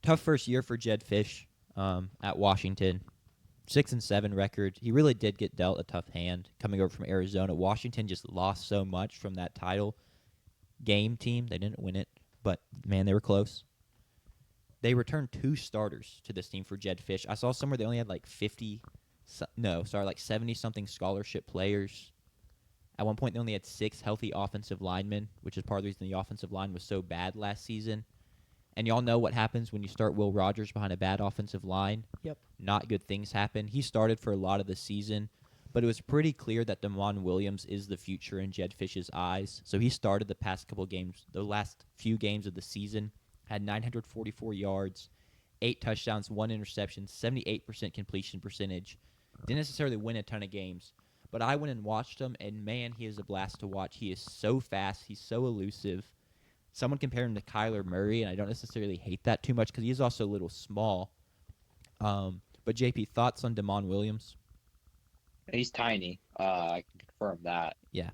Tough first year for Jed Fish at Washington. 6-7 record. He really did get dealt a tough hand coming over from Arizona. Washington just lost so much from that title game team. They didn't win it, but man, they were close. They returned 2 starters to this team for Jed Fish. I saw somewhere they only had like 70-something scholarship players. At one point, they only had 6 healthy offensive linemen, which is part of the reason the offensive line was so bad last season. And y'all know what happens when you start Will Rogers behind a bad offensive line. Yep. Not good things happen. He started for a lot of the season, but it was pretty clear that Damon Williams is the future in Jed Fish's eyes. So he started the past couple games, the last few games of the season, had 944 yards, 8 touchdowns, 1 interception, 78% completion percentage. Didn't necessarily win a ton of games, but I went and watched him, and man, he is a blast to watch. He is so fast. He's so elusive. Someone compared him to Kyler Murray, and I don't necessarily hate that too much because he's also a little small. But JP, thoughts on Damon Williams? He's tiny. I can confirm that. Yeah,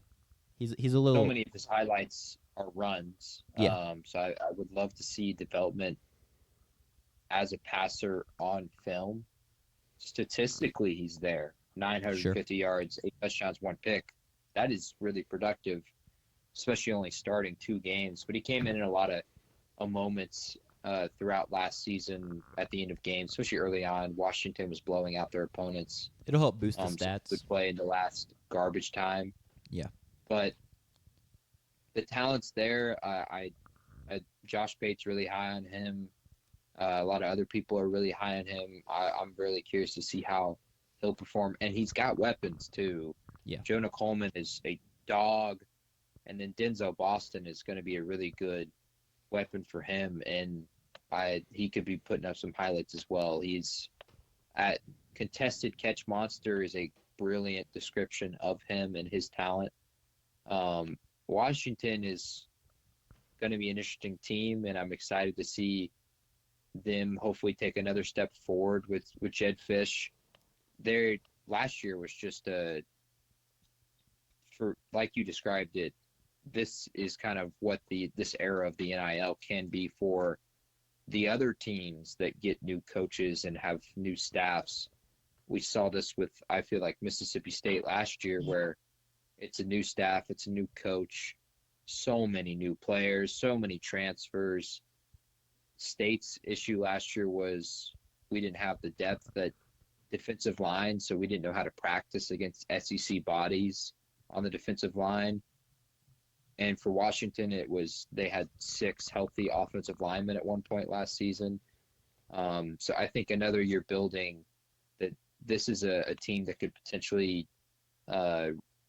he's a little. So many of his highlights are runs. Yeah. So I would love to see development as a passer on film. Statistically, he's there. 950 yards, 8 touchdowns, 1 pick. That is really productive, especially only starting 2 games. But he came in a lot of moments throughout last season at the end of games, especially early on. Washington was blowing out their opponents. It'll help boost the stats. So would play in the last garbage time. Yeah. But the talent's there. Josh Bates really high on him. A lot of other people are really high on him. I'm really curious to see how he'll perform. And he's got weapons, too. Yeah. Jonah Coleman is a dog. And then Denzel Boston is going to be a really good weapon for him. And he could be putting up some highlights as well. He's at contested catch monster is a brilliant description of him and his talent. Washington is going to be an interesting team, and I'm excited to see them hopefully take another step forward with Jed Fish. Their last year was just for like you described it, this is kind of what this era of the NIL can be for the other teams that get new coaches and have new staffs. We saw this with, I feel like, Mississippi State last year, where it's a new staff, it's a new coach, so many new players, so many transfers. State's issue last year was we didn't have the depth at defensive line, so we didn't know how to practice against SEC bodies on the defensive line. And for Washington, they had 6 healthy offensive linemen at one point last season. So I think another year building that this is a team that could potentially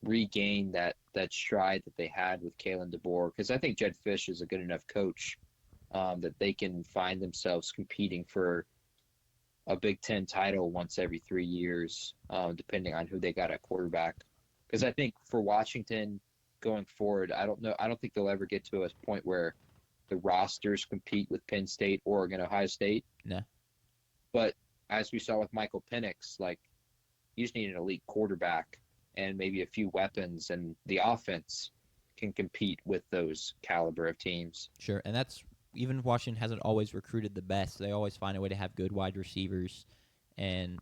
regain that stride that they had with Kalen DeBoer, because I think Jed Fish is a good enough coach that they can find themselves competing for a Big Ten title once every 3 years, depending on who they got at quarterback. Because I think for Washington going forward, I don't think they'll ever get to a point where the rosters compete with Penn State, Oregon, Ohio State. No. But as we saw with Michael Penix, like, you just need an elite quarterback and maybe a few weapons, and the offense can compete with those caliber of teams. Sure, and that's even Washington hasn't always recruited the best. They always find a way to have good wide receivers and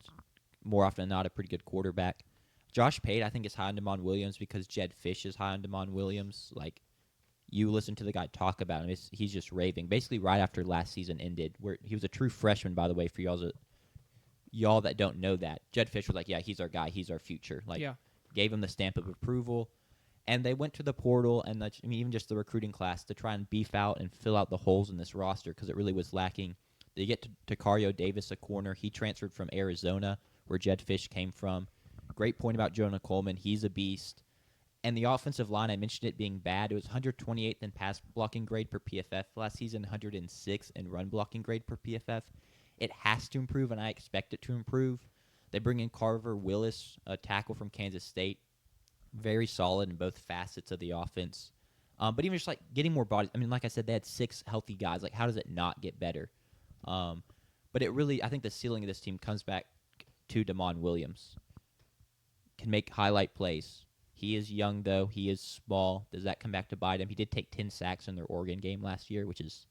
more often than not a pretty good quarterback. Josh Pate, I think, is high on Damon Williams because Jed Fish is high on Damon Williams. Like, you listen to the guy talk about him, he's just raving. Basically, right after last season ended, where he was a true freshman, by the way, for y'all that don't know that. Jed Fish was like, yeah, he's our guy, he's our future. Like, gave him the stamp of approval. And they went to the portal and even just the recruiting class to try and beef out and fill out the holes in this roster because it really was lacking. They get to Tacario Davis, a corner. He transferred from Arizona, where Jed Fish came from. Great point about Jonah Coleman. He's a beast. And the offensive line, I mentioned it being bad. It was 128th in pass blocking grade per PFF last season, 106th in run blocking grade per PFF. It has to improve, and I expect it to improve. They bring in Carver Willis, a tackle from Kansas State. Very solid in both facets of the offense. But even just, like, getting more bodies. I mean, like I said, they had 6 healthy guys. Like, how does it not get better? But it really, I think the ceiling of this team comes back to Damon Williams. Can make highlight plays. He is young, though. He is small. Does that come back to bite him? He did take 10 sacks in their Oregon game last year, which is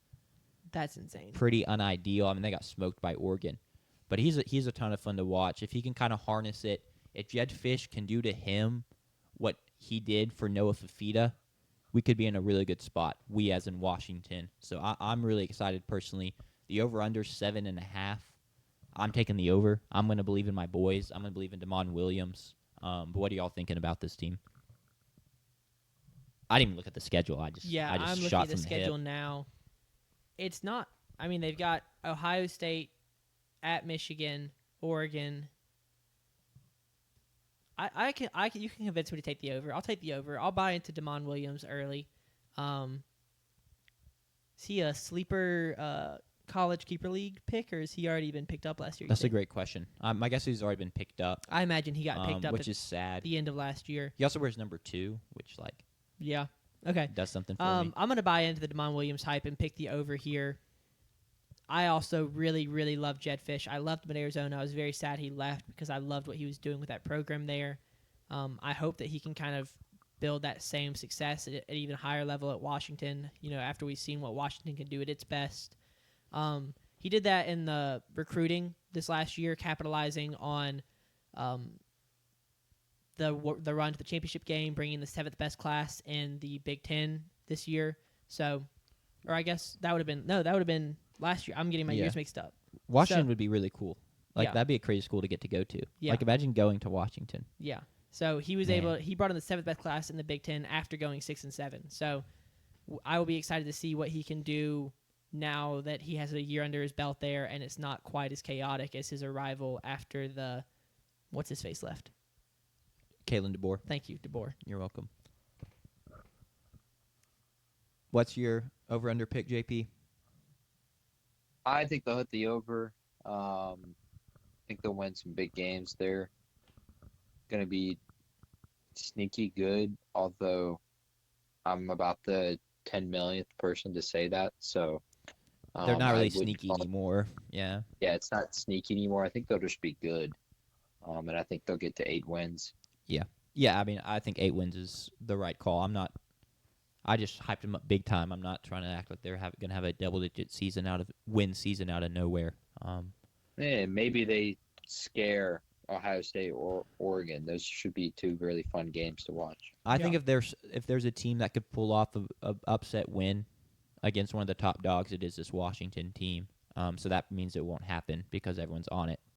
That's insane. pretty unideal. I mean, they got smoked by Oregon, but he's a ton of fun to watch if he can kind of harness it. If Jed Fish can do to him what he did for Noah Fafita, we could be in a really good spot. We as in Washington. So I'm really excited personally. The over/under 7.5. I'm taking the over. I'm going to believe in my boys. I'm going to believe in Damon Williams. But what are y'all thinking about this team? I didn't even look at the schedule. I just I'm looking shot at the from schedule hip. now. It's not. I mean, they've got Ohio State at Michigan, Oregon. You can convince me to take the over. I'll take the over. I'll buy into Damon Williams early. Is he a sleeper college keeper league pick, or has he already been picked up last year? That's a great question. I guess he's already been picked up. I imagine he got picked up, which is sad. the end of last year. He also wears number 2, which Yeah. Okay. does something for me. I'm gonna buy into the Damon Williams hype and pick the over here. I also really, really love Jed Fish. I loved him at Arizona. I was very sad he left because I loved what he was doing with that program there. I hope that he can kind of build that same success at an even higher level at Washington, after we've seen what Washington can do at its best. He did that in the recruiting this last year, capitalizing on the run to the championship game, bringing the 7th best class in the Big Ten this year. So, or I guess that would have been last year. I'm getting my years mixed up. Washington would be really cool. Yeah. That'd be a crazy school to get to go to. Yeah. Imagine going to Washington. Yeah. So he was he brought in the 7th best class in the Big Ten after going 6 and 7. So I will be excited to see what he can do now that he has a year under his belt there, and it's not quite as chaotic as his arrival after what's his face left. Kalen DeBoer. Thank you, DeBoer. You're welcome. What's your over/under pick, JP? I think they'll hit the over. I think they'll win some big games there. Going to be sneaky good, although I'm about the 10 millionth person to say that. So They're not really I wouldn't sneaky call it- anymore. Yeah. Yeah, it's not sneaky anymore. I think they'll just be good. And I think they'll get to 8 wins. Yeah, I mean, I think 8 wins is the right call. I just hyped them up big time. I'm not trying to act like they're going to have a double-digit win season out of nowhere. Maybe they scare Ohio State or Oregon. Those should be 2 really fun games to watch. I think if there's a team that could pull off a upset win against one of the top dogs, it is this Washington team. So that means it won't happen because everyone's on it.